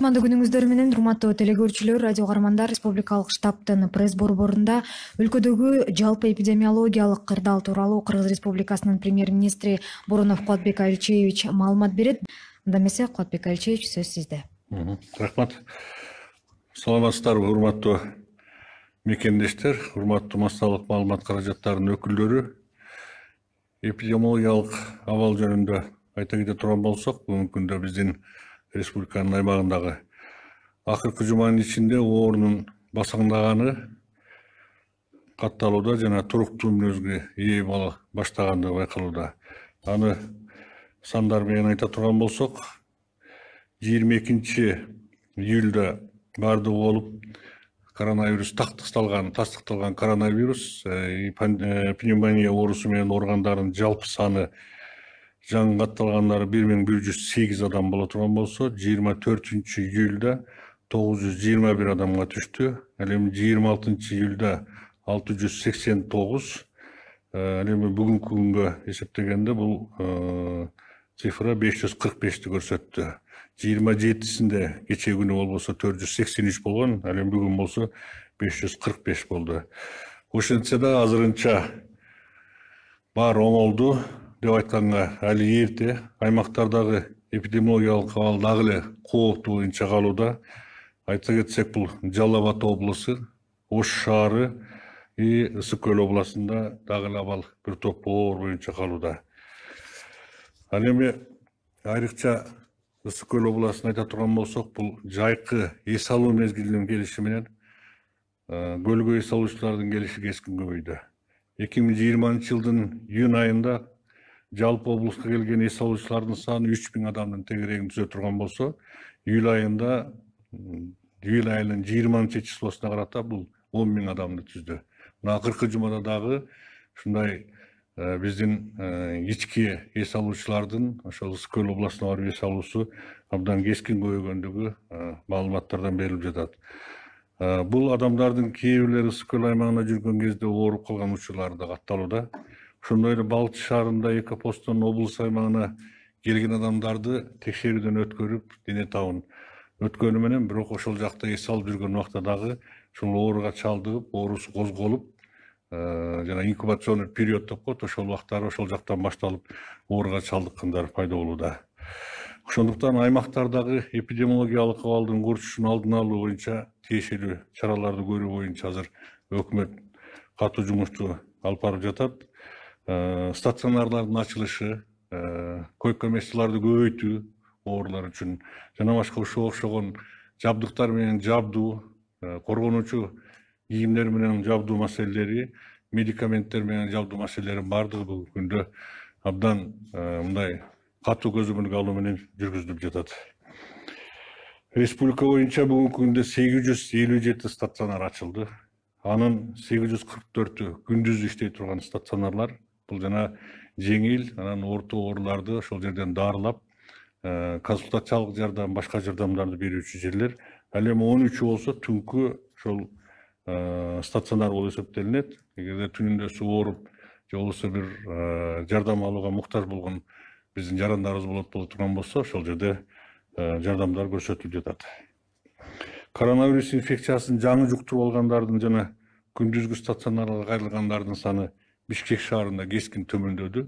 Кутмандуу күнүңүздөр менен урматтуу телекөрүүчүлөр, радио каармандар. Республикалык штабтын пресс борборунда өлкөдөгү жалпы эпидемиологиялык кырдаал тууралуу Кыргыз Республикасынын премьер-министри Боронов Кубатбек Алчевич маалымат берет. Анда эмесе, Кубатбек Алчевич, сөз сизде. Рахмат. Саламатсыздарбы, урматтуу мекендештер, урматтуу массалык маалымат каражаттарынын өкүлдөрү. Эпидемиологиялык абал жөнүндө айта кете турган болсок, бүгүнкү күндө биздин республиканын аймагындагы акыркы жуманын ичинде оорунун басаңдаганы катталууда жана туруктуу мүнөзгө ээ боло баштагандыгы байкалууда. Аны сандар менен айта турган болсок, 22 июлда бардыгы болуп коронавирус тастыкталган коронавирус пневмония оорусу менен ооругандардын жалпы саны жаңы катталгандары 1108 адам боло турган болсо, 24 июлда 921 адамга түштү. Ал эми 26 июлда 689. Ал эми бүгүнкү күнгө эсептегенде бул цифра 545ти көрсөттү. 27-синде кечээ күнү болбосо 483 болгон, ал эми бүгүн болсо 545 болду. Ошентсе да азырынча бар оңолду деп айтканга али эрте. Аймактардагы эпидемиологиялык абал дагы эле кооптуу боюнча калууда. Айта кетсек, бул Жалал Абад облусу, Ош шаары и Ысык Көл областында дагы эле абал бир топ оор боюнча калууда. Ал эми айрыкча Ысык Көл областын айта турган болсок, бул жайкы эс алуу мезгилинин келиши менен көлгө эс алуучулардын келиши кескин көбөйдү. 2020 жылдын июнь айында жалпы облуска келген эс алуучулардын саны 3000 адамдын тегерегин түзө турган болсо, июль айынын 20 числосуна карата бул 10.000 адамды түздү. Мына акыркы жумада дагы ушундай биздин ички эс алуучулардын ошол Ысык Көл областына барып эс алуусу абдан кескин көбөйгөндүгү маалыматтардан берилип жатат. Бул адамдардын кээ бирлери Ысык Көл аймагында жүргөн кезде ооруп калган учурлары да катталууда. Ошондой эле Балчы шаарында Экопосттон облус аймагына келген адамдарды текшерүүдөн өткөрүп, дене табын өткөнү менен, бирок ошол жакта эс алып жүргөн убакта дагы ушул ооруга чалдыгып, оорусу козголуп, жана инкубационный период деп коет, ошол убактары ошол жактан башталып ооруга чалдыккандар пайда болууда. Ошондуктан аймактардагы эпидемиологиялык абалдын көрчүшүн алдын алуу боюнча тиешелүү чараларды көрүү боюнча азыр өкмөт катуу жумушту алып барып жатат. Стационарлардын ачылышы, койка месталарды көбөйтүү оорулар үчүн, жана башка ушуга окшогон жабдыктар менен жабдуу, коргонуучу кийимдер менен жабдуу маселелери, медикаменттер менен жабдуу маселелерин бардыгы бүгүнкү күндө абдан мындай катуу көзөмөлгө алуу менен жүргүзүлүп жатат. Республика боюнча бүгүнкү күндө 857 стационар ачылды. Анын 844-ü күндүз иштей турган стационарлар. Бул жана жеңил, анан орто ооруларды ошол жерден дарылап, консультациялык жардам, башка жардамдарды берүүчү жерлер. Ал эми 13-ü болсо түнкү ошол стационар болуп эсептелинет. Эгерде түнүндө ооруп, же болбосо бир жардам алууга муктаж болгон биздин жарандарыбыз боло турган болсо, ошол жерде жардамдар көрсөтүлүп жатат. Коронавирус инфекциясын жаңы жуктуруп алгандардын жана күндүзгү стационарга кайрылгандардын саны Бишкек шаарында кескин төмөндөдү.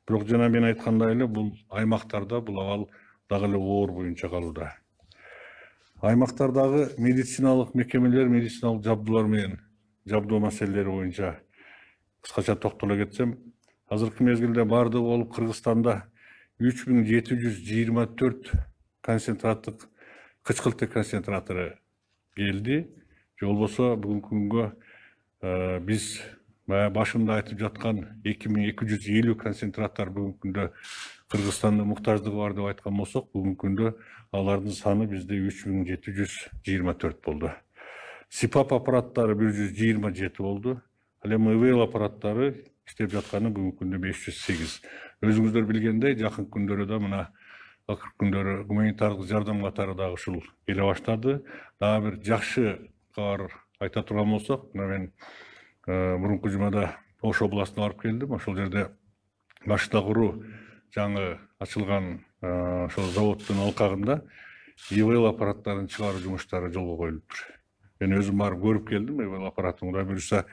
Бирок жана мен айткандай эле, бул аймактарда бул абал дагы эле оор боюнча калууда. Аймактардагы медициналык мекемелер, медициналык жабдуулар менен жабдуу маселелери боюнча кыскача токтоло кетсем, азыркы мезгилде бардыгы болуп Кыргызстанда 3724 концентраттык кычкылтек концентратору келди. Же болбосо бүгүнкү күнгө биз башында айтып жаткан 2250 концентраттар бүгүнкү күндө Кыргызстанда муктаждыгы бар деп айткан болсок, бүгүнкү күндө алардын саны бизде 3724 болду. СИПАП аппараттары 127 болду. Ал эми ИВЛ аппараттары иштеп жатканы бүгүнкү күндө 508. Өзүңүздөр билгендей, жакын күндөрү да мына акыркы күндөрү гуманитардык жардам катары дагы ушул келе баштады. Дагы бир жакшы кабар айта турган болсок, мына мен мурунку жумада Ош областына барып келдим. Ошол жерде башта куруу жаңы ачылган ошол заводдун алкагында ИВЛ аппараттарын чыгаруу жумуштары жолго коюлуптур. Мен өзүм барып көрүп келдим. ИВЛ аппаратын кудай буюрса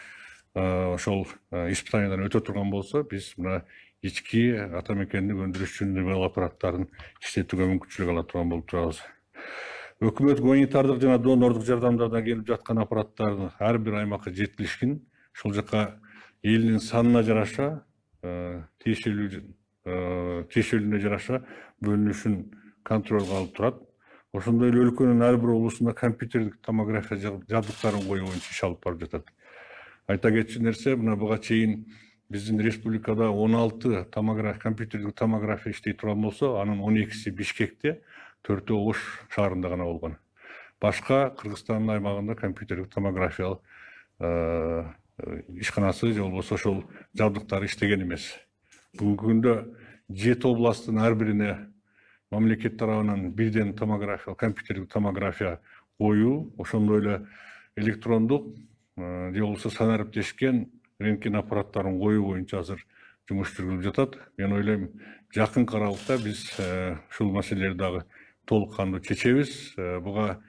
ошол испытаниядан өтө турган болсо, биз мына ички ата мекендик өндүрүш үчүн ИВЛ аппараттарын иштетүүгө мүмкүнчүлүк ала турган болуп турабыз. Өкмөт гуманитардык жана донордук жардамдардан келип жаткан аппараттардын ар бир аймакка жеткилишкин. Ушул жака элдин санына жараша, тиешелүүнө жараша бөлүнүшүн контролго алып турат. Ошондой эле өлкөнүн ар бир облусунда компьютердик томография жабдыктарын коюу боюнча иш алып барып жатат. Айта кетчү нерсе, мына буга чейин биздин республикада 16 компьютердик томография иштей турган болсо, анын 12си Бишкекте, 4-өө Ош шаарында гана болгон. Башка Кыргызстандын аймагында компьютердик томография ишканасы же болбосо ошол жабдыктары иштеген эмес. Бүгүнкү күндө 7 областтын ар бирине мамлекет тарабынан бирден компьютердик томография коюу, ошондой эле электрондук же болбосо санариптешкен рентген аппараттарын коюу боюнча азыр жумуш жүргүзүлүп жатат. Мен ойлойм, жакынкы аралыкта биз ушул маселелерди дагы толук кандуу чечебиз. Буга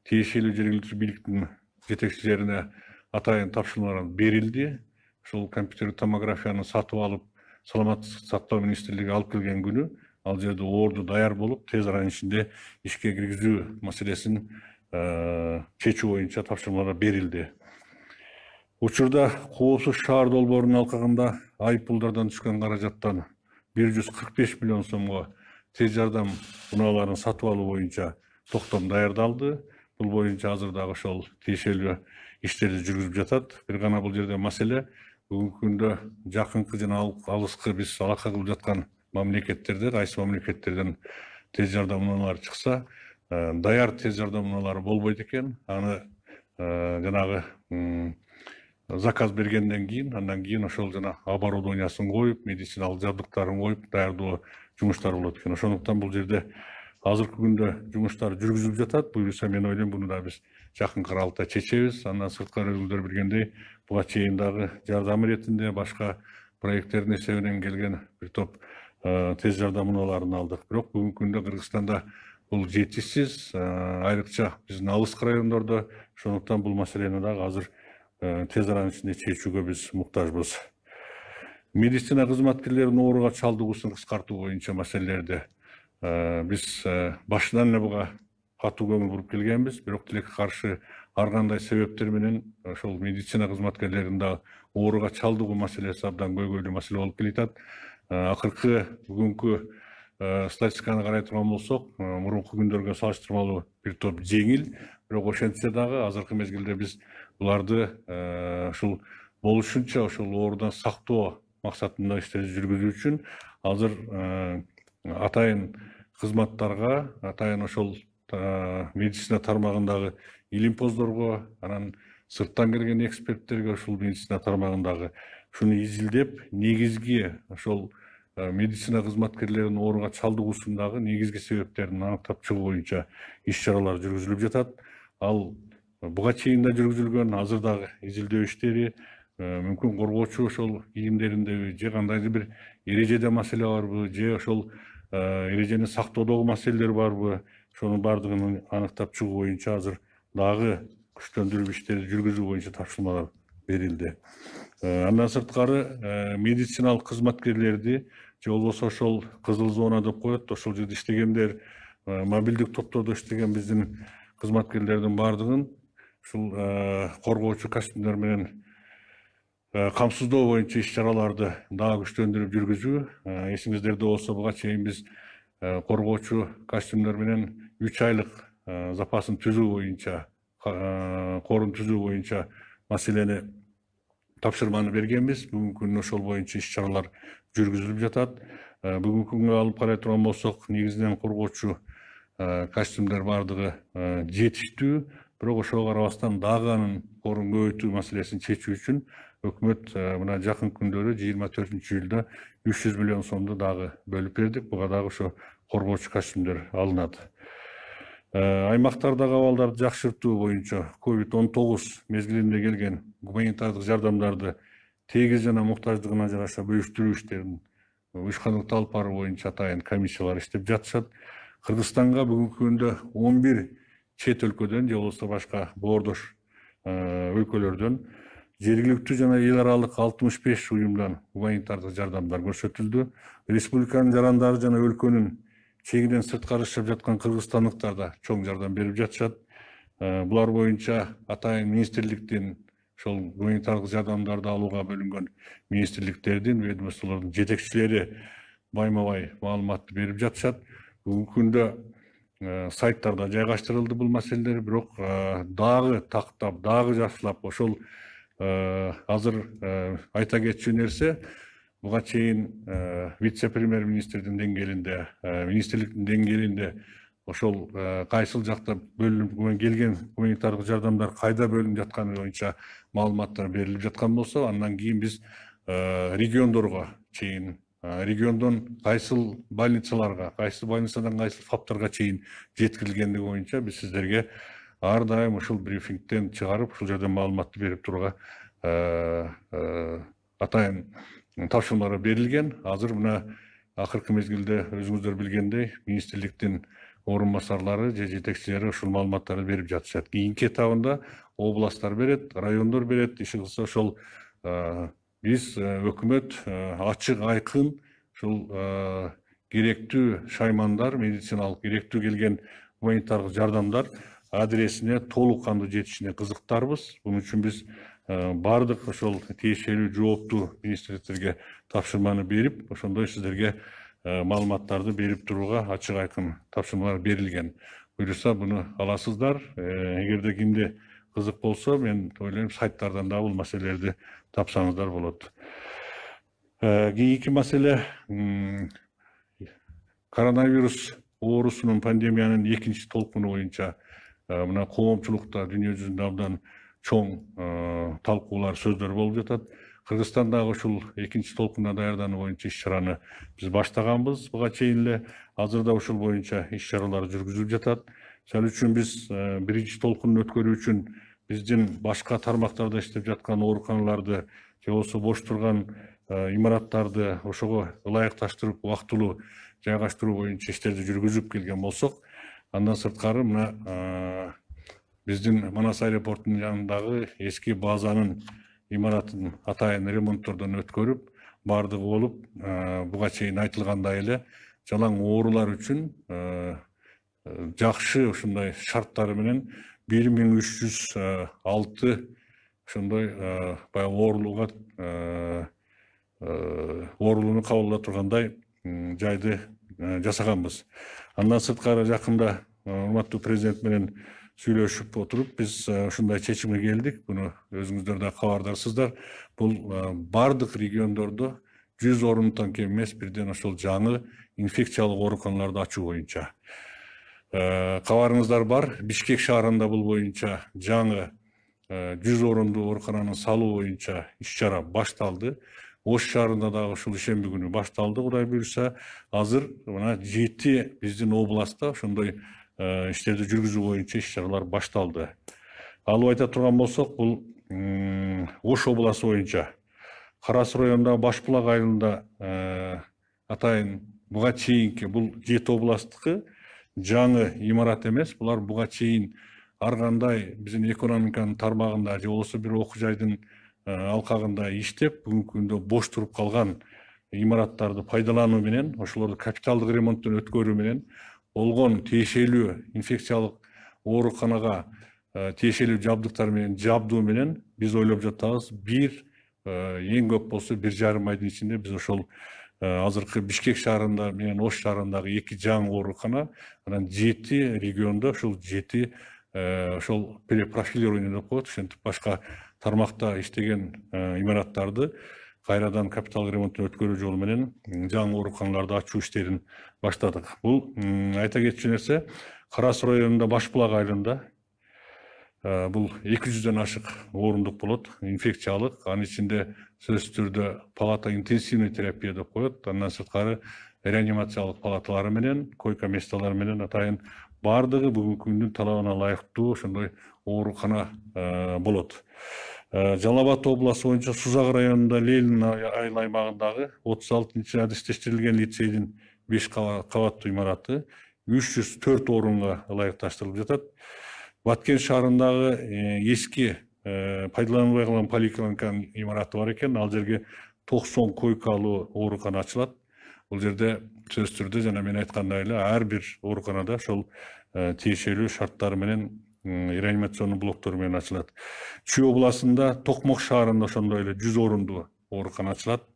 тиешелүү жергиликтүү бийликтин жетекчилерине атайын тапшырмалар берилди. Ушул компьютердик томографияны сатып алып, саламаттык сактоо министрлиги алып келген күнү ал жерде орду даяр болуп, тез аранын ичинде ишке киргизүү маселесин чечүү боюнча тапшырмалар берилди. Учурда Коопсуз шаар долбоорунун алкагында айыппулдардан түшкөн каражаттан 145 миллион сомго тез жардам унааларын сатып алуу боюнча токтом даярдалды. Бул боюнча азыр дагы ошол тиешелүү иштерди жүргүзүп жатат. Бир гана бул жерде маселе, бүгүнкү күндө жакынкы жана алыскы биз алака кылып жаткан мамлекеттерде, кайсы мамлекеттерден тез жардам унаалары чыкса, даяр тез жардам унаалары болбойт экен. Аны жанагы заказ бергенден кийин, андан кийин ошол жана оборудованиясын коюп, медициналык жабдыктарын коюп даярдоо жумуштары болот экен. Ошондуктан бул жерде азыркы күндө жумуштар жүргүзүлүп жатат. Буюрса, мен ойлойм, буну да биз жакынкы аралыкта чечебиз. Андан сырткары өзүңүздөр билгендей, буга чейин дагы жардам иретинде башка проекттердин эсебинен келген бир топ тез жардам унааларын алдык. Бирок бүгүнкү күндө Кыргызстанда бул жетишсиз, айрыкча биздин алыскы райондордо. Ошондуктан бул маселени дагы азыр тез аранын ичинде чечүүгө биз муктажбыз. Медицина кызматкерлеринин ооруга чалдыгуусун кыскартуу боюнча маселелерди биз башынан эле буга катуу көңүл буруп келгенбиз. Бирок тилекке каршы ар кандай себептер менен ошол медицина кызматкерлеринин да ооруга чалдыгуу маселеси абдан көйгөйлүү маселе болуп келатат. Акыркы бүгүнкү статистиканы карай турган болсок, мурунку күндөргө салыштырмалуу бир топ жеңил. Бирок ошентсе дагы азыркы мезгилде биз буларды ушул болушунча ошол оорудан сактоо максатында иштерди жүргүзүү үчүн азыр атайын кызматтарга, атайын ошол медицина тармагындагы илимпоздорго, анан сырттан келген эксперттерге ушул медицина тармагындагы шуну изилдеп, негизги ошол медицина кызматкерлеринин ооруга чалдыгуусундагы негизги себептерин аныктап чыгуу боюнча иш-чаралар жүргүзүлүп жатат. Ал буга чейин да жүргүзүлгөн, азыр дагы изилдөө иштери, мүмкүн коргоочу ошол кийимдериндеби, же кандайдыр бир эрежеде маселе барбы, же ошол эрежени сактоодогу маселелер барбы, ошонун баардыгын аныктап чыгуу боюнча азыр дагы күчтөндүрүү иштерди жүргүзүү боюнча тапшырмалар берилди. Андан сырткары медициналык кызматкерлерди, же болбосо ошол кызыл зона деп коет, ошол жерде иштегендер, мобилдик топтордо иштеген биздин кызматкерлердин баардыгын ушул коргоочу костюмдар менен камсыздоо боюнча иш-чараларды дагы күчтөндүрүп жүргүзүү. Эсиңиздерде болсо, буга чейин биз коргоочу костюмдар менен 3 айлык запасын түзүү боюнча, корун түзүү боюнча маселени тапшырманы бергенбиз. Бүгүнкү күндө ошол боюнча иш-чаралар жүргүзүлүп жатат. Бүгүнкү күнгө алып карай турган болсок, негизинен коргоочу костюмдар баардыгы жетиштүү. Бирок ошого карабастан дагы анын корун көбөйтүү маселесин чечүү үчүн өкмөт мына жакын күндөрү 24-июлда 300 миллион сомду дагы бөлүп бердик. Буга дагы ошо коргоочу костюмдар алынат. Аймактардагы абалдарды жакшыртуу боюнча COVID-19 мезгилинде келген гуманитардык жардамдарды тегиз жана муктаждыгына жараша бөлүштүрүү иштерин уюшкандыкты алып баруу боюнча атайын комиссиялар иштеп жатышат. Кыргызстанга бүгүнкү күндө 11 чет өлкөдөн же болбосо башка боордош өлкөлөрдөн жергиликтүү жана эл аралык 65 уюмдан гуманитардык жардамдар көрсөтүлдү. Республиканын жарандары жана өлкөнүн чегинен сырткары жашап жаткан кыргызстандыктар да чоң жардам берип жатышат. Булар боюнча атайын министрликтин ошол гуманитардык жардамдарды алууга бөлүнгөн министрликтердин, ведомстволордун жетекчилери байма-бай маалыматты берип жатышат. Бүгүнкү күндө сайттарда жайгаштырылды бул маселелер, бирок дагы тактап, дагы жакшылап ошол азыр айта кетчү нерсе, буга чейин вице-премьер министрдин деңгээлинде, министрликтин деңгээлинде ошол кайсыл жакта бөлүнүп келген гуманитардык жардамдар кайда бөлүнүп жатканы боюнча маалыматтар берилип жаткан болсо, андан кийин биз региондорго чейин, региондон кайсыл больницаларга, кайсыл больницадан кайсыл фаптарга чейин жеткирилгендиги боюнча биз сиздерге ар дайым ушул брифингден чыгарып, ушул жерден маалыматты берип турууга атайын тапшырмалар берилген. Азыр мына акыркы мезгилде өзүңүздөр билгендей, министрликтин орун басарлары же жетекчилери ушул маалыматтарды берип жатышат. Кийинки этабында областтар берет, райондор берет. Иши кылса ошол биз өкмөт ачык айкын ушул керектүү шаймандар, медициналык керектүү келген гуманитардык жардамдар адресине толук кандуу жетишине кызыктарбыз. Бунун үчүн биз бардык ошол тиешелүү жооптуу министрликтерге тапшырманы берип, ошондой сиздерге маалыматтарды берип турууга ачык айкын тапшырмалар берилген. Буюрса буну аласыздар. Эгерде кимде кызык болсо, мен ойлойм сайттардан да бул маселелерди тапсаңыздар болот. Кийинки маселе коронавирус оорусунун, пандемиянын экинчи толкуну боюнча мына коомчулукта дүйнө жүзүндө абдан чоң талкуулар, сөздөр болуп жатат. Кыргызстандагы ушул экинчи толкунуна даярдануу боюнча иш-чараны биз баштаганбыз. Буга чейин эле азырда ушул боюнча иш-чаралар жүргүзүлүп жатат. Шал үчүн биз биринчи толкунун өткөрүү үчүн биздин башка тармактарда иштеп жаткан ооруканаларды же болбосо бош турган имараттарды ошого ылайыкташтырып, убактылуу жайгаштыруу боюнча иштерди жүргүзүп келген болсок, андан сырткары мына биздин Манас аэропортунун жанындагы эски базанын имаратын атайын ремонттордон өткөрүп, бардыгы болуп, буга чейин айтылгандай эле жалаң оорулар үчүн жакшы ушундай шарттары менен 1306 ошондой баягы оорулууну кабыл ала тургандай жайды жасаганбыз. Андан сырткары жакында урматтуу президент менен сүйлөшүп отуруп, биз ушундай чечимге келдик. Буну өзүңүздөр да кабардарсыздар. Бул бардык региондордо 100 орунтан кем эмес бирден ошол жаңы инфекциялык ооруканаларды ачуу боюнча. Кабарыңыздар бар, Бишкек шаарында бул боюнча жаңы 100 орундуу оорукананы салуу боюнча иш-чара башталды. Ош шаарында дагы ушул ишемби күнү башталды, Кудай буйрса. Азыр мына 7 биздин областта ошондой иштерди жүргүзүү боюнча иш-чаралар башталды. Алып айта турган болсок, бул Ош областы боюнча Кара Суу районундагы Башбулак айылында атайын буга чейинки бул 7 областтыкы жаңы имарат эмес, булар буга чейин ар кандай биздин экономиканын тармагында же болбосо бир окуу жайдын алкагында иштеп, бүгүнкү күндө бош туруп калган имараттарды пайдалануу менен, ошолорду капиталдык ремонттон өткөрүү менен болгон тиешелүү инфекциялык ооруканага тиешелүү жабдыктар менен жабдуу менен биз ойлоп жатабыз, эң көп болсо 1,5 айдын ичинде биз ошол азыркы Бишкек шаарында менен Ош шаарындагы 2 жаңы оорукана, анан 7 региондо ушул 7 ошол перепрофилирование деп коет, ошентип башка тармакта иштеген имараттарды кайрадан капитал ремонттон өткөрүү жолу менен жаңы ооруканаларды ачуу иштерин баштадык. Бул айта кетчү нерсе, Кара Суу районунда Башбулак айылында бул 200дөн ашык орундук болот, инфекциялык, анын ичинде сөзсүз түрдө палата интенсивный терапия деп коет, андан сырткары реанимациялык палаталары менен, койка месталары менен атайын бардыгы бүгүнкү күндүн талабына ылайыктуу ошондой оорукана болот. Жалал Абад областы боюнча Сузак районунда Ленин айыл аймагындагы 36-адистештирилген лицейдин 5 кабаттуу имараты 304 орынга ылайыкташтырылып жатат. Баткен шаарындагы эски пайдаланылбай калган поликлиниканын имараты бар экен. Ал жерге 90 койкалуу оорукана ачылат. Бул жерде сөзсүз түрдө жана мен айткандай эле ар бир ооруканада ошол тиешелүү шарттары менен реанимационный блоктор менен ачылат. Чүй областында Токмок шаарында ошондой эле 100 орундуу оорукана ачылат.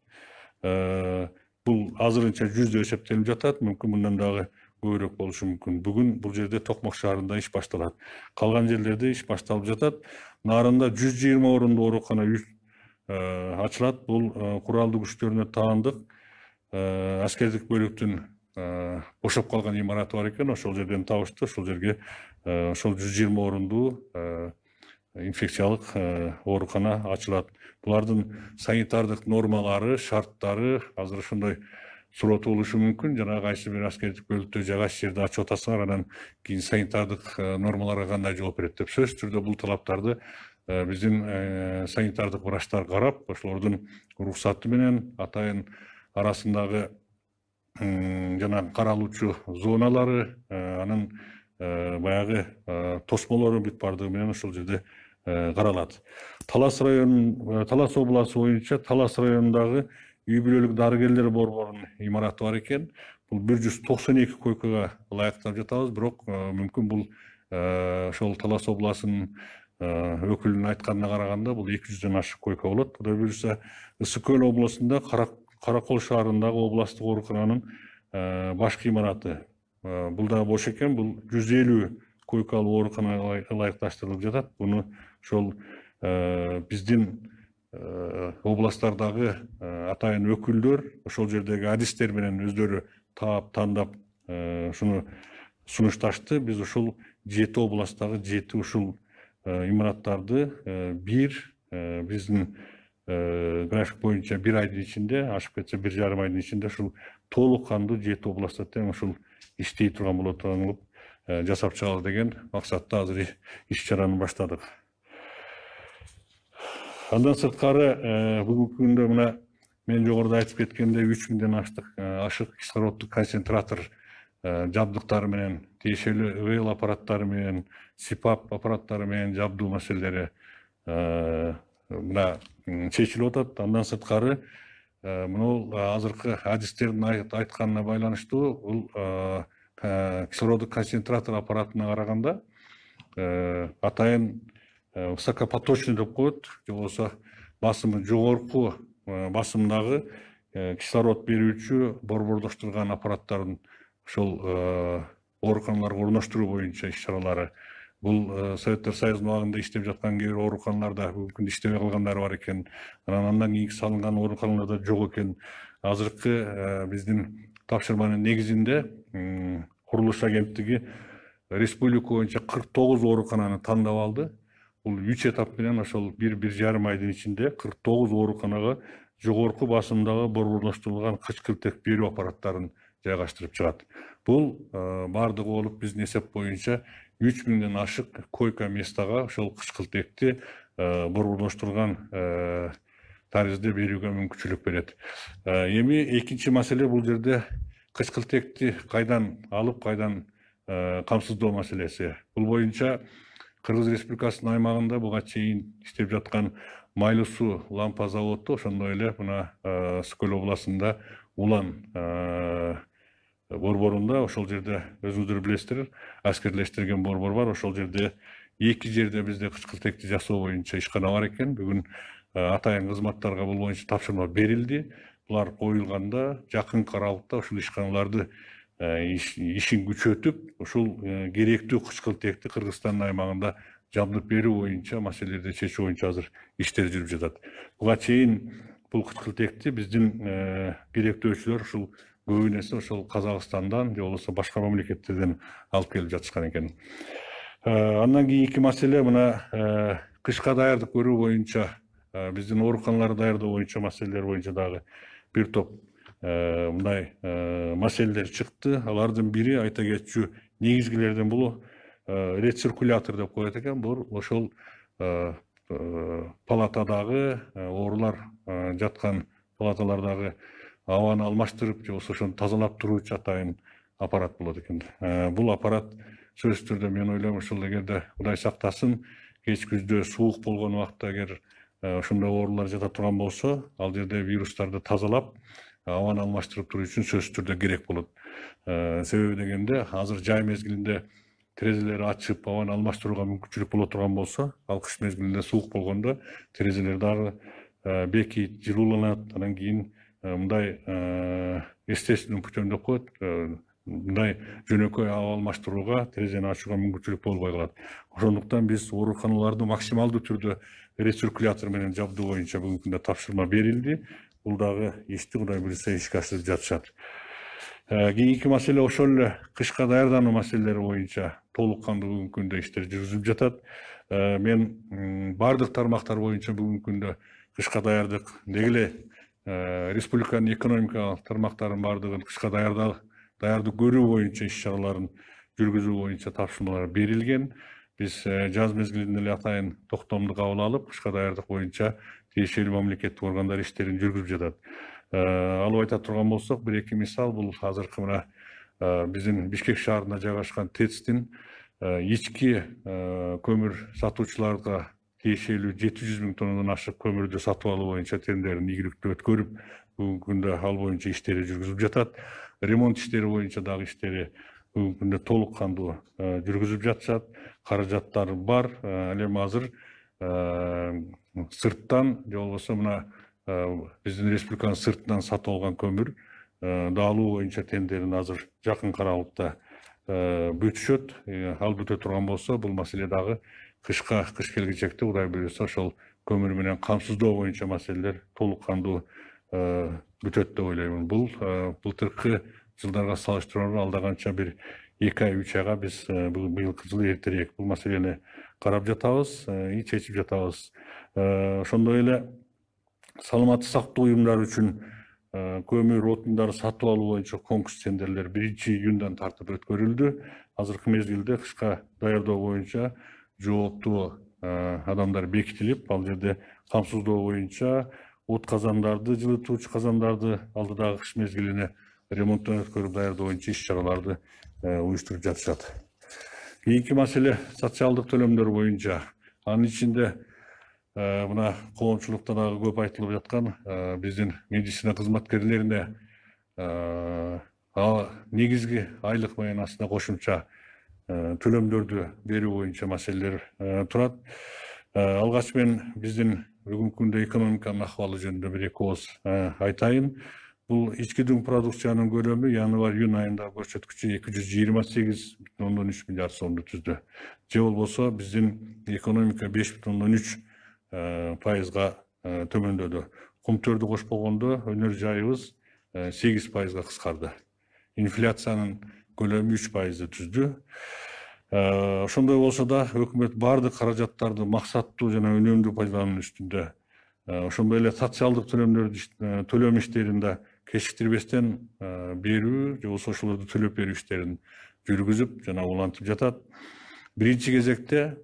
Бул азырынча 100 деп эсептелип жатат. Мүмкүн мындан дагы көбүрөөк болушу мүмкүн. Бүгүн бул жерде Токмок шаарында иш башталат. Калган жерлерде иш башталып жатат. Нарында 120 орундуу оорукана ачылат. Бул куралдуу күчтөрүнө таандык аскердик бөлүктүн бошоп калган имараты бар экен. Ошол жерден табышты. Ошол жерге ошол 120 орундуу инфекциялык оорукана ачылат. Булардын санитардык нормалары, шарттары азыр ошондой суроо болушу мүмкүн. Жана кайсы бир аскердик бөлүктө жагаш жерде ачып атасыңар, анан кийин санитардык нормаларга кандай жооп берет деп. Сөзсүз түрдө бул талаптарды биздин санитардык врачтар карап, ошолордун уруксаты менен атайын арасындагы жана каралуучу зоналары, анын баягы тосмолору бүт бардыгы менен ошол жерде каралат. Талас областы боюнча Талас районундагы үй бүлөлүк дарыгерлер борборунун имараты бар экен. Бул 192 койкага ылайыктап жатабыз, бирок мүмкүн бул ошол Талас областынын өкүлүнүн айтканына караганда бул 200дөн ашык койка болот. Кудай буюрса, Ысык Көл областында Каракол шаарындагы областтык оорукананын башкы имараты бул да бош экен. Бул 150 койкалуу ооруканага ылайыкташтырылып жатат. Буну ошол биздин областтардагы атайын өкүлдөр ошол жердеги адистер менен өздөрү таап тандап ушуну сунушташты. Биз ушул 7 областтагы 7 ушул имараттарды биздин график боюнча 1 айдын ичинде, ашып кетсе 1,5 айдын ичинде ушул толук кандуу 7 областта тең ушул иштей турган болот кылып жасап чыгалы деген максатта азыр иш чараны баштадык. Андан сырткары бүгүнкү күндө мына мен жогоруда айтып кеткендей 3000ден ашык кислороддук концентратор жабдыктары менен, тиешелүү ЭВЛ аппараттары менен, СИПАП аппараттары менен жабдуу маселелери мына чечилип атат. Андан сырткары мына азыркы адистердин айтканына байланыштуу бул кислороддук концентратор аппаратына караганда атайын высокопоточный деп коет, же болбосо басымы жогорку басымдагы кислород берүүчү борбордоштурган аппараттардын ошол ооруканаларга орноштуруу боюнча иш-чаралары. Бул Советтер Союзунун убагында иштеп жаткан кээ бир ооруканаларда бүгүн иштебей калгандары бар экен. Андан кийинки салынган ооруканаларда жок экен. Азыркы биздин тапшырманын негизинде курулуш агенттиги республика боюнча 49 оорукананы тандап алды. Бул 3 этап менен ошол 1,5 айдын ичинде 49 ооруканага жогорку басымдагы борборлоштурулган кычкылтек берүү аппараттарын жайгаштырып чыгат. Бул бардыгы болуп биздин эсеп боюнча 3000ден ашык койка местага ошол кычкылтекти борборлоштурган таризде берүүгө мүмкүнчүлүк берет. Эми экинчи маселе бул жерде кычкылтекти кайдан алып, кайдан камсыздоо маселеси. Бул боюнча Кыргыз Республикасынын аймагында буга чейин иштеп жаткан Майлуу суу лампа заводу, ошондой эле мына Ысык Көл областында Улан борборунда, ошол жерде өзүңүздөр билесиздер, аскерлештирген борбор бар. Ошол жерде эки жерде бизде кычкылтекти жасоо боюнча ишкана бар экен. Бүгүн атайын кызматтарга бул боюнча тапшырма берилди. Булар коюлганда жакынкы аралыкта ушул ишканаларды ишин күчөтүп, ушул керектүү кычкылтекти Кыргызстандын аймагында жабдып берүү боюнча маселелерди чечүү боюнча азыр иштер жүрүп жатат. Буга чейин бул кычкылтекти биздин керектөөчүлөр ушул көбүнесе ошол Казакстандан же болбосо башка мамлекеттерден алып келип жатышкан экен. Андан кийинки маселе мына кышка даярдык көрүү боюнча, биздин ооруканаларды даярдоо боюнча маселелер боюнча дагы бир топ мындай маселелер чыкты. Алардын бири айта кетчү негизгилерден бул рециркулятор деп коет экен. Бул ошол палатадагы оорулар жаткан палаталардагы абаны алмаштырып, же болбосо ошону тазалап туруучу атайын аппарат болот экен. Бул аппарат сөзсүз түрдө мен ойлойм ушул эгерде Кудай сактасын кеч күздө суук болгон убакта эгер ошондой оорулар жата турган болсо, ал жерде вирустарды тазалап, абаны алмаштырып туруу үчүн сөзсүз түрдө керек болот. Себеби дегенде азыр жай мезгилинде терезелери ачып абаны алмаштырууга мүмкүнчүлүк боло турган болсо, ал кыш мезгилинде суук болгондо терезелер дагы беки жылууланат, анан кийин мындай естественный путем деп коет, мындай жөнөкөй аба алмаштырууга, терезени ачууга мүмкүнчүлүк болбой калат. Ошондуктан биз ооруканаларды максималдуу түрдө рециркулятор менен жабдуу боюнча бүгүнкү күндө тапшырма берилди. Бул дагы ишти Кудай буюрса ишке ашырып жатышат. Кийинки маселе ошол эле кышка даярдануу маселелери боюнча толук кандуу бүгүнкү күндө иштер жүргүзүлүп жатат. Мен бардык тармактар боюнча бүгүнкү күндө кышка даярдык, деги эле республиканын экономикалык тармактарынын бардыгын кышка даярдык көрүү боюнча иш чараларын жүргүзүү боюнча тапшырмалар берилген. Биз жаз мезгилинде эле атайын токтомду кабыл алып, кышка даярдык боюнча тиешелүү мамлекеттик органдар иштерин жүргүзүп жатат. Алып айта турган болсок, бир-эки мисал, бул азыркы мына биздин Бишкек шаарында жайгашкан ТЭЦтин ички көмүр сатуучуларга тиешелүү 700 000 тоннадан ашык көмүрдү сатып алуу боюнча тендерин ийгиликтүү өткөрүп, бүгүнкү күндө ал боюнча иштери жүргүзүлүп жатат. Ремонт иштери боюнча дагы иштери бүгүнкү күндө толук кандуу жүргүзүлүп жатышат. Каражаттар бар. Ал эми азыр сырттан же болбосо мына биздин республиканын сыртынан сатып алган көмүр даалуу боюнча тендерин азыр жакын аралыкта бүтүшөт. Ал бүтө турган болсо, бул маселе дагы кыш келгичекте Кудай буюрса ошол көмүр менен камсыздоо боюнча маселелер толук кандуу бүтөт деп ойлоймун. Бул былтыркы жылдарга салыштырмалуу алда канча бир 2 ай 3 айга биз быйылкы жылы эртерээк бул маселени карап жатабыз, чечип жатабыз. Ошондой эле саламаттык сактоо уюмдары үчүн көмүр отундары сатып алуу боюнча конкурс тендерлер 1-июндан тартып өткөрүлдү. Азыркы мезгилде кышка даярдоо боюнча жооптуу адамдар бекитилип, ал жерде камсыздоо боюнча от казандарды, жылытуучу казандарды алдыдагы кыш мезгилине ремонттон өткөрүп даярдоо боюнча иш чараларды уюштуруп жатышат. Кийинки маселе социалдык төлөмдөр боюнча. Анын ичинде мына коомчулукта дагы көп айтылып жаткан биздин медицина кызматкерлерине негизги айлык маянасына кошумча төлөмдөрдү берүү боюнча маселелер турат. Алгач мен биздин бүгүнкү күндө экономиканын акыбалы жөнүндө бир-эки ооз айтайын. Бул ички дүң продукциянын көлөмү январь-июнь айында көрсөткүчү 228,3 миллиард сомду түздү. Же болбосо биздин экономика 5,3% төмөндөдү. Кумтөрдү кошпогондо өнөр жайыбыз 8% кыскарды. Инфляциянын көлөмү 3% түздү. Ошондой болсо да өкмөт бардык каражаттарды максаттуу жана үнөмдүү пайдалануу үстүндө. Ошондой эле социалдык төлөм иштеринде кечиктирбестен берүү же болбосо ошолорду төлөп берүү иштерин жүргүзүп жана улантып жатат. Биринчи кезекте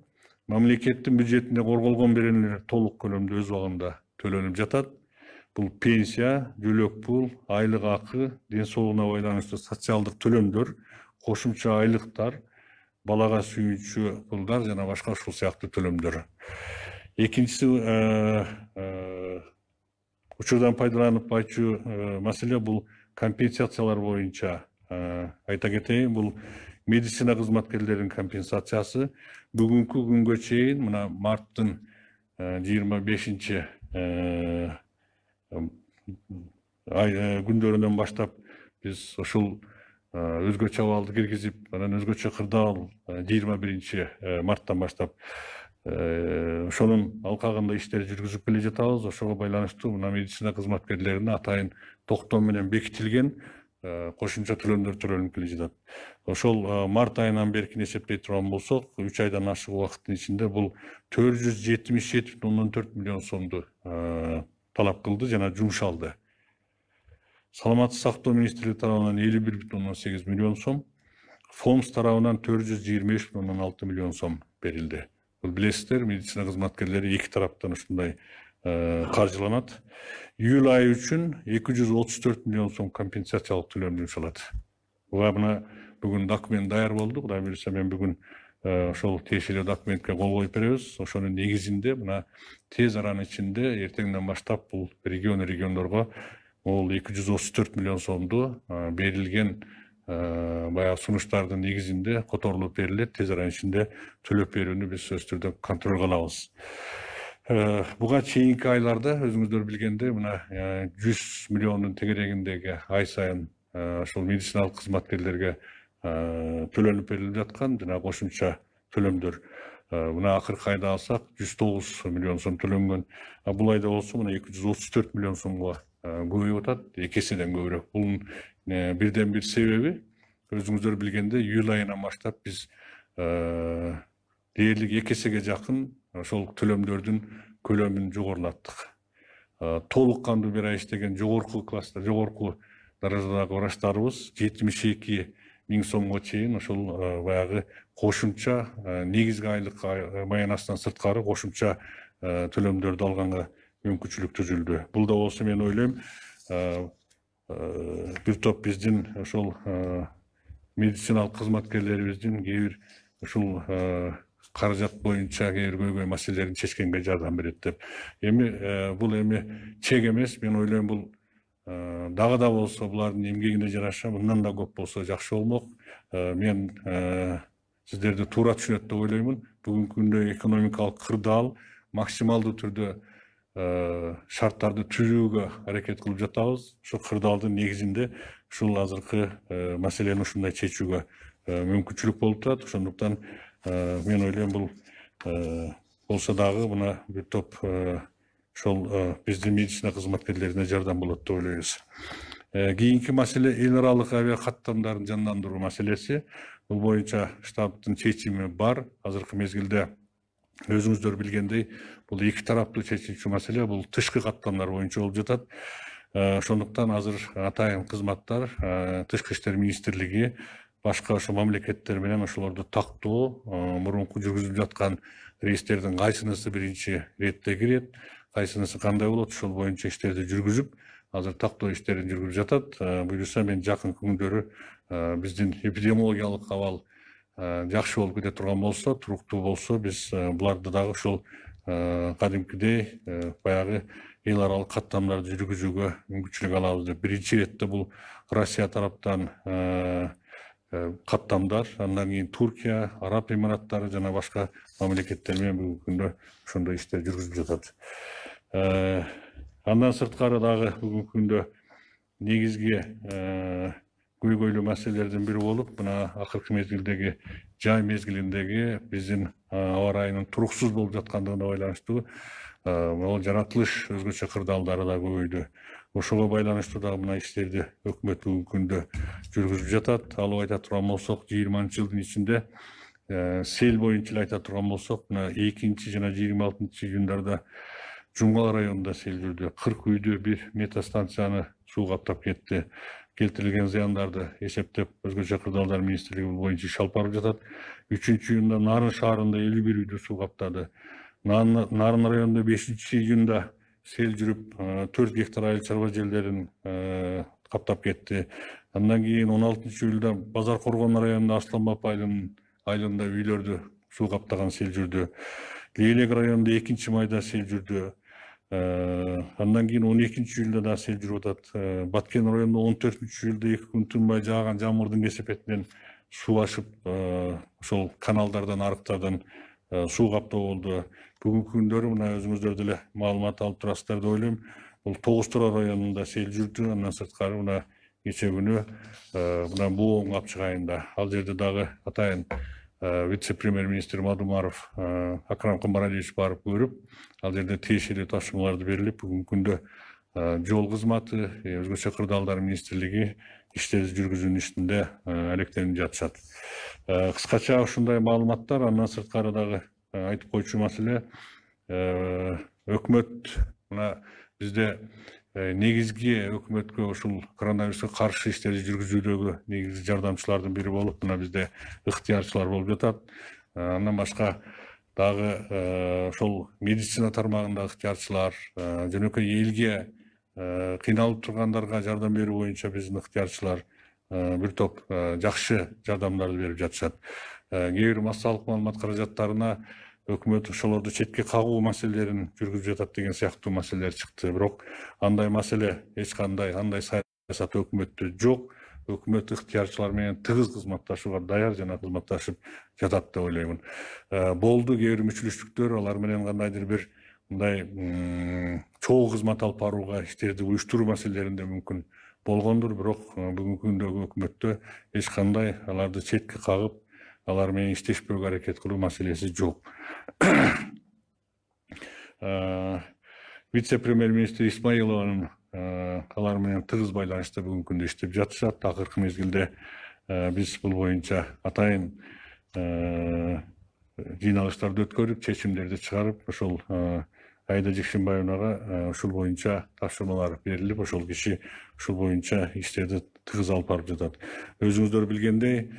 мамлекеттин бюджетинде корголгон беренелер толук көлөмдө өз убагында төлөнүп жатат. Бул пенсия, жөлөк пул, айлык акы, ден соолугуна байланыштуу социалдык төлөмдөр, кошумча айлыктар, балага сүйүүчү пулдар жана башка ушул сыяктуу төлөмдөр. Экинчиси учурдан пайдаланып айтчу маселе бул компенсациялар боюнча айта кетейин. Бул медицина кызматкерлеринин компенсациясы бүгүнкү күнгө чейин мына марттын 25 күндөрүнөн баштап биз ушул өзгөчө абалды киргизип, анан өзгөчө кырдаал 21 марттан баштап ошонун алкагында иштер жүргүзүп келе жатабыз. Ошого байланыштуу мына медицина кызматкерлерине атайын токтом менен бекитилген кошумча төлөмдөр төлөнүп келе жатат. Ошол март айынан беркин эсептей турган болсок, 3 айдан ашык убакыттын ичинде бул 477,4 миллион сомду талап кылды жана жумшалды. Саламаттык сактоо министрлиги тарабынан 51,8 миллион сом, ФОМС тарабынан 423,6 миллион сом берилди. Бул билесиздер, медицина кызматкерлери эки тараптан ушундай каржыланат. Июль айы үчүн 234 миллион сом компенсациялык төлөм жумшалат. Мына бүгүн документ даяр болду. Кудай буюрса мен бүгүн ошол тиешелүү документке кол коюп беребиз. Ошонун негизинде мына тез аранын ичинде эртеңден баштап бул региондорго бул 234 миллион сомду берилген баягы сунуштардын негизинде которулуп берилет. Тез аранын ичинде төлөп берүүнү биз сөзсүз түрдө контроль кылабыз. Буга чейинки айларда өзүңүздөр билгендей мына 100 миллиондун тегерегиндеги ай сайын ошол медициналык кызматкерлерге төлөнүп берилип жаткан жана кошумча төлөмдөр мына акыркы айда алсак 109 миллион сом төлөнгөн. Бул айда болсо мына 234 миллион сомго көбөйүп атат, 2 эседен көбүрөөк. Бунун бирден бир себеби өзүңүздөр билгендей июль айынан баштап биз дээрлик 2 эсеге жакын ошол төлөмдөрдүн көлөмүн жогорулаттык. Толук кандуу бир ай иштеген жогорку класста, жогорку даражадагы врачтарыбыз 72 миң сомго чейин ошол баягы кошумча негизги айлык маянасынан сырткары кошумча төлөмдөрдү алганга мүмкүнчүлүк түзүлдү. Бул да болсо мен ойлойм бир топ биздин ошол медициналык кызматкерлерибиздин кээ бир ушул каражат боюнча кээ бир көйгөй маселелерин чечкенге жардам берет деп. Эми бул эми чек эмес, мен ойлойм бул дагы да болсо булардын эмгегине жараша мындан да көп болсо жакшы болмок. Мен сиздерди туура түшүнөт деп ойлоймун. Бүгүнкү күндө экономикалык кырдаал максималдуу түрдө шарттарды түзүүгө аракет кылып жатабыз. Ошол кырдаалдын негизинде ушул азыркы маселени ушундай чечүүгө мүмкүнчүлүк болуп турат. Ошондуктан мен ойлойм бул болсо дагы мына бир топ ошол биздин медицина кызматкерлерине жардам болот деп ойлойбуз. Кийинки маселе эл аралык авиа каттамдарын жандандыруу маселеси. Бул боюнча штабтын чечими бар. Азыркы мезгилде өзүңүздөр билгендей бул эки тараптуу чечилчү маселе, бул тышкы каттамдар боюнча болуп жатат. Ошондуктан азыр атайын кызматтар Тышкы иштер министрлиги башка ошо мамлекеттер менен ошолорду тактоо, мурунку жүргүзүлүп жаткан рейстердин кайсынысы биринчи иретте кирет, кайсынысы кандай болот, ошол боюнча иштерди жүргүзүп, азыр тактоо иштерин жүргүзүп жатат. Буюрса мен жакынкы күндөрү биздин эпидемиологиялык абал жакшы болуп кете турган болсо, туруктуу болсо, биз буларды дагы ушул кадимкидей баягы эл аралык каттамдарды жүргүзүүгө мүмкүнчүлүк алабыз деп. Биринчи иретте бул Россия тараптан каттамдар, андан кийин Туркия, Араб Эмираттары жана башка мамлекеттер менен бүгүнкү күндө ошондой иштер жүргүзүлүп жатат. Андан сырткары дагы бүгүнкү күндө негизги көйгөйлүү маселелердин бири болуп, мына акыркы мезгилдеги жай мезгилиндеги биздин аба ырайынын туруксуз болуп жаткандыгына байланыштуу могу жаратылыш өзгөчө кырдаалдары да көбөйдү. Ошого байланыштуу дагы мына иштерди өкмөт бүгүнкү күндө жүргүзүп жатат. Алып айта турган болсок, 20-жылдын ичинде сел боюнча айта турган болсок, мына 2 жана 26 июндарда Жумгал районунда сел жүрдү. 40 үйдү, бир метеостанцияны суу каптап кетти. Келтирилген зыяндарды эсептеп өзгөчө кырдаалдар министрлиги бул боюнча иш алып барып жатат. 3-июнда Нарын шаарында 51 үйдү суу каптады. Нарын районунда 5-июнда сел жүрүп 4 гектар айыл чарба жерлерин каптап кетти. Андан кийин 16-июлда Базар Коргон районунда Асланбап айылында үйлөрдү суу каптаган сел жүрдү. Лейлек районунда 2-майда сел жүрдү. Андан кийин 12-июлда да сел жүрүп атат. Баткен районунда 14-июлда 2 күн тынбай жааган жамырдын кесепетинен суу ашып, ошол каналдардан, арыктардан суу каптоо болду. Бүгүнкү күндөрү мына өзүңүздөр деле маалымат алып турасыздар деп ойлойм. Бул Тогуз Тура районунда сел жүрдү. Андан сырткары мына кече күнү мына Буоң Капчыгайында, ал жерде дагы атайын вице-премьер-министр Мадумаров Акрам Камбаралиевич барып көрүп, ал жерде тиешелүү тапшырмаларды берилип, бүгүнкү күндө жол кызматы, өзгөчө кырдаалдар министрлиги иштерди жүргүзүүнүн үстүндө алектенип жатышат. Кыскача ушундай маалыматтар. Андан сырткары дагы айтып койчу маселе, өкмөт мына бизде негизги өкмөткө ушул коронавируска каршы иштерди жүргүзүүдөгү негизги жардамчылардын бири болуп, мына бизде ыктыярчылар болуп жатат. Андан башка дагы ошол медицина тармагында ыктыярчылар, жөнөкөй элге кыйналып тургандарга жардам берүү боюнча биздин ыктыярчылар бир топ жакшы жардамдарды берип жатышат. Кээ бир массалык маалымат каражаттарына өкмөт ошолорду четке кагуу маселелерин жүргүзүп жатат деген сыяктуу маселелер чыкты. Бирок андай маселе эч кандай андай саясат өкмөттө жок. Өкмөт ыктыярчылар менен тыгыз кызматташууга даяр жана кызматташып жатат деп ойлоймун. Болду кээ бир мүчүлүштүктөр, алар менен кандайдыр бир мындай чогуу кызмат алып барууга, иштерди уюштуруу маселелеринде мүмкүн болгондур, бирок бүгүнкү күндөгү өкмөттө эч кандай аларды четке кагып, алар менен иштешпөөгө аракет кылуу маселеси жок. Вице-премьер-министр Исмаилованын алар менен тыгыз байланышта бүгүнкү күндө иштеп жатышат. Акыркы мезгилде биз бул боюнча атайын жыйналыштарды өткөрүп, чечимдерди чыгарып, ошол Айда Жекшенбаевнага ушул боюнча тапшырмалар берилип, ошол киши ушул боюнча иштерди тыгыз алып барып жатат. Өзүңүздөр билгендей,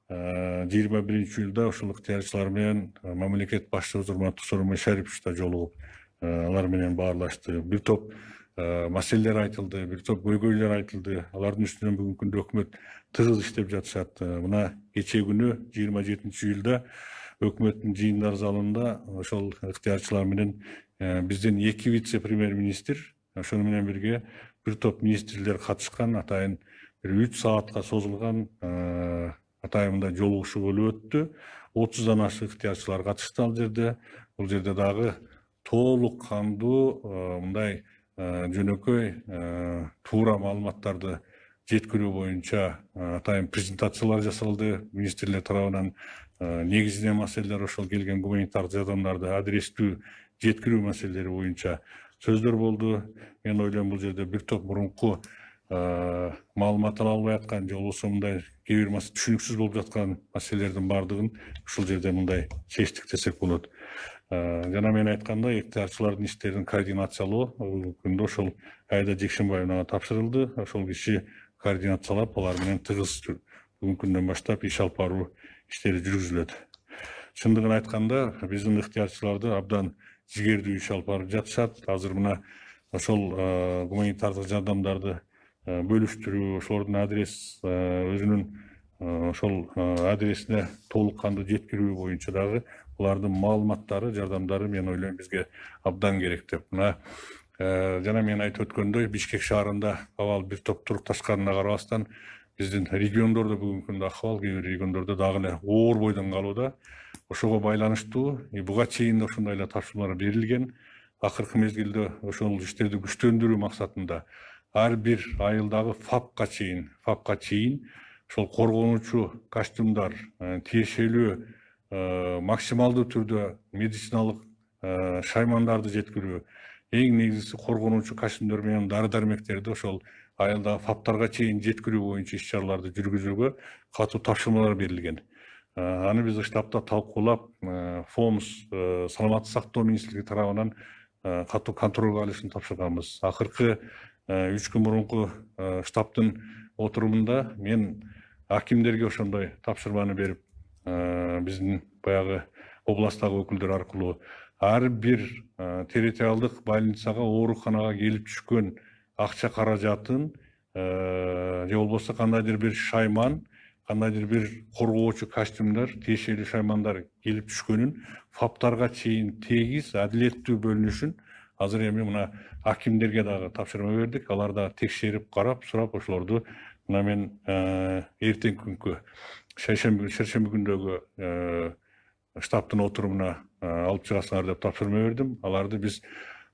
21-июлда ошол ыктыярчылар менен мамлекет башчыбыз урматтуу Сооронбай Шарипович да жолугуп, алар менен баарлашты. Бир топ маселелер айтылды, бир топ көйгөйлөр айтылды. Алардын үстүнөн бүгүнкү күндө өкмөт тыгыз иштеп жатышат. Мына кечээ күнү 27-июлда өкмөттүн жыйындар залында ошол ыктыярчылар менен бизден 2 вице-премьер-министр, ошону менен бирге бир топ министрлер катышкан, атайын бир 3 саатка созулган атайын мындай жолугушуу болуп өттү. 30-дан ашык ыктыярчылар катышты ал жерде. Бул жерде дагы толук кандуу мындай жөнөкөй туура маалыматтарды жеткирүү боюнча атайын презентациялар жасалды. Министрлер тарабынан негизинен маселелер ошол келген гуманитардык жардамдарды адрестүү жеткирүү маселелери боюнча сөздөр болду. Мен ойлойм, бул жерде бир топ мурунку маалымат ала албай аткан же болбосо мындай кээ бир түшүнүксүз болуп жаткан маселелердин баардыгын ушул жерде мындай чечтик десек болот. Жана мен айткандай, ыктыярчылардын иштерин координациялоо бүгүнкү күндө ошол Айда Жекшенбаевнага тапшырылды. Ошол киши координациялап, алар менен тыгыз бүгүнкү күндөн баштап иш алып баруу иштери жүргүзүлөт. Чындыгын айтканда, биздин ыктыярчыларды абдан жигердүү иш алып барып жатышат. Азыр мына ошол гуманитардык жардамдарды бөлүштүрүү, ошолордун адрес өзүнүн ошол адресине толук кандуу жеткирүү боюнча дагы булардын маалыматтары, жардамдары мен ойлойм бизге абдан керек деп. Мына жана мен айтып өткөндөй, Бишкек шаарында абал бир топ турукташканына карабастан, биздин региондордо бүгүнкү күндө акыбал кээ бир региондордо дагы эле оор бойдон калууда. Ошого байланыштуу буга чейин да ошондой эле тапшырмалар берилген. Акыркы мезгилде ошол иштерди күчтөндүрүү максатында ар бир айылдагы ФАПка чейин ошол коргонуучу костюмдар, тиешелүү максималдуу түрдө медициналык шаймандарды жеткирүү, эң негизгиси коргонуучу костюмдар менен дары дармектерди ошол айылдагы ФАПтарга чейин жеткирүү боюнча иш чараларды жүргүзүүгө катуу тапшырмалар берилген. Аны биз штабта талкуулап, ФОМС саламаттык сактоо министрлиги тарабынан катуу контролго алышын тапшырганбыз. Акыркы 3 күн мурунку штабтын отурумунда мен акимдерге ошондой тапшырманы берип, биздин баягы областтагы өкүлдөр аркылуу ар бир территориалдык больницага, ооруканага келип түшкөн акча каражатын же болбосо кандайдыр бир шайман, кандайдыр бир коргоочу костюмдар, тиешелүү шаймандар келип түшкөнүн ФАПтарга чейин тегиз, адилеттүү бөлүнүшүн азыр эми мына акимдерге дагы тапшырма бердик. Алар да текшерип, карап, сурап ошолорду мына мен эртең күнкү шершемби күндөгү штабтын отурумуна алып чыгасыңар деп тапшырма бердим. Аларды биз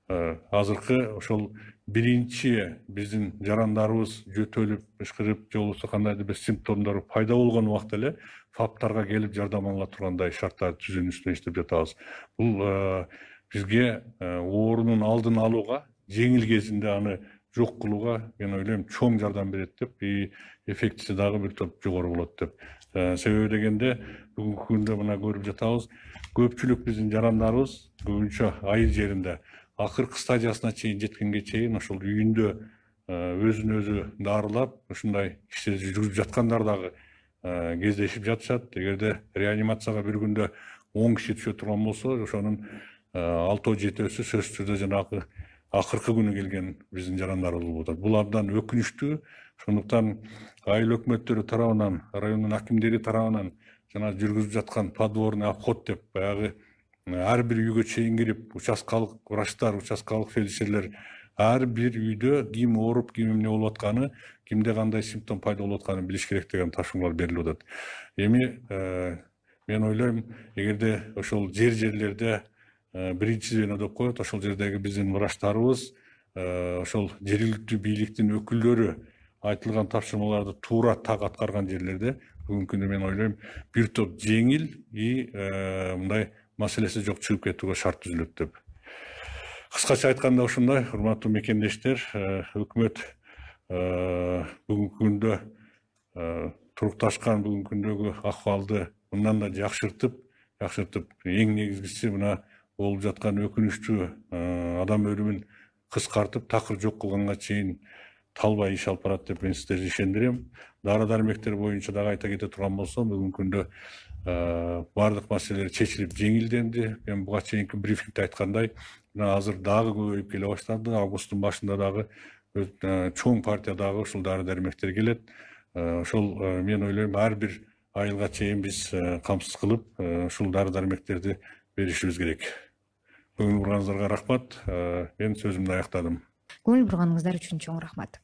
азыркы ошол биринчи биздин жарандарыбыз жөтөлүп, ышкырып, же болбосо кандайдыр бир симптомдор пайда болгон убакта эле ФАПтарга келип жардам ала тургандай шарттарды түзүүнүн үстүнө иштеп жатабыз. Бул бизге оорунун алдын алууга, жеңил кезинде аны жок кылууга мен ойлойм чоң жардам берет деп, эффектиси дагы бир топ жогору болот деп. Себеби дегенде бүгүнкү күндө мына көрүп жатабыз, көпчүлүк биздин жарандарыбыз көбүнчө айыл жеринде акыркы стадиясына чейин жеткенге чейин ошол үйүндө өзүн өзү дарылап, ушундай иштерди жүргүзүп жаткандар дагы кездешип жатышат. Эгерде реанимацияга бир күндө 10 киши түшө турган болсо, ошонун 6-7-өсү сөзсүз түрдө жанагы акыркы күнү келген биздин жарандарыбыз болуп атат. Бул абдан өкүнүчтүү. Ошондуктан айыл өкмөттөрү тарабынан, райондун акимдери тарабынан жана жүргүзүп жаткан подворный обход деп баягы ар бир үйгө чейин кирип, участкалык врачтар, участкалык фельдшерлер ар бир үйдө ким ооруп, ким эмне болуп атканы, кимде кандай симптом пайда болуп атканын билиш керек деген тапшырмалар берилип атат. Эми мен ойлойм, эгерде ошол жерлерде биринчи звено деп коет, ошол жердеги биздин врачтарыбыз, ошол жергиликтүү бийликтин өкүлдөрү айтылган тапшырмаларды туура так аткарган жерлерде бүгүнкү күндө мен ойлойм бир топ жеңил и мындай маселеси жок чыгып кетүүгө шарт түзүлөт деп. Кыскача айтканда ушундай, урматтуу мекендештер, өкмөт бүгүнкү күндө турукташкан бүгүнкү күндөгү акыбалды мындан да жакшыртып, эң негизгиси мына болуп жаткан өкүнүчтүү адам өлүмүн кыскартып, такыр жок кылганга чейин талбай иш алып барат деп мен сиздерди ишендирем. Дары дармектер боюнча дагы айта кете турган болсом, бүгүнкү күндө бардык маселелер чечилип жеңилденди. Мен буга чейинки брифингде айткандай, мына азыр дагы көбөйүп келе баштады. Августтун башында дагы чоң партиядагы ушул дары дармектер келет. Ошол мен ойлойм ар бир айылга чейин биз камсыз кылып, ушул дары дармектерди беришибиз керек. Көңүл бурганыңыздарга рахмат. Мен сөзүмдү аяктадым. Көңүл бурганыңыздар үчүн чоң рахмат.